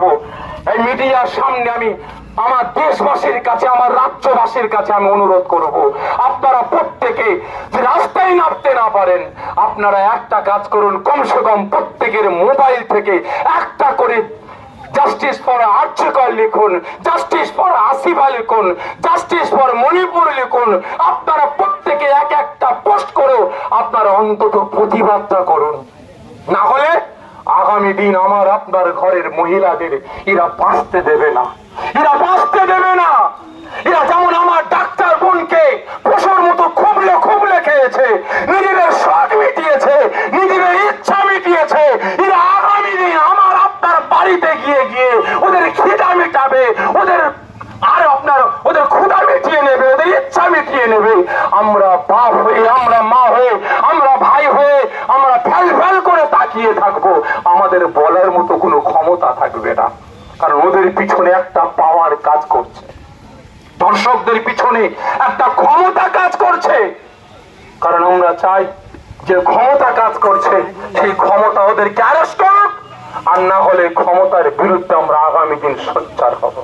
করব। এই মিডিয়ার সামনে আমি আমার দেশবাসীর কাছে, আমার রাজ্যবাসীর কাছে আমি অনুরোধ করব, আপনারা প্রত্যেকে যে রাস্তায় নামতে না পারেন, আপনারা একটা কাজ করুন, কমসে কম প্রত্যেকের মোবাইল থেকে একটা করে জাস্টিস ফর আর্যকর লিখুন, জাস্টিস ফর আসিফা লিখুন, জাস্টিস ফর মণিপুর লিখুন। আপনারা প্রত্যেকে এক একটা পোস্ট করে আপনারা অন্তত প্রতিবাদটা করুন। না হলে আগামী দিন আমার আপনার ঘরের মহিলাদের এরা বাঁচতে দেবে না, এরা বাঁচতে দেবে না। এরা যেমন আমার ডাক্তার বোনকে পশুর মতো খুবলে খেয়েছে, নিজেদের শখ মিটিয়েছে, নিজেদের ইচ্ছা মিটিয়েছে, এরা আগামী দিন আমার আপনার বাড়িতে গিয়ে গিয়ে ওদের খিদা মেটাবে, ওদের আর আপনার ওদের ক্ষুধা মিটিয়ে নেবে, ওদের ইচ্ছা মিটিয়ে নেবে। আমরা বাপ হয়ে, আমরা মা হয়ে, আমরা ভাই হয়ে আমরা ফেল ফেল করে তাকিয়ে থাকবো, আমাদের বলার মতো কোনো ক্ষমতা থাকবে না। কারণ ওদের পিছনে একটা পাওয়ার কাজ করছে, দর্শকদের পিছনে একটা ক্ষমতা কাজ করছে। কারণ আমরা চাই যে ক্ষমতা কাজ করছে সেই ক্ষমতা ওদেরকে অ্যারেস্ট করুক, আর না হলে ক্ষমতার বিরুদ্ধে আমরা আগামী দিন সোচ্চার হব।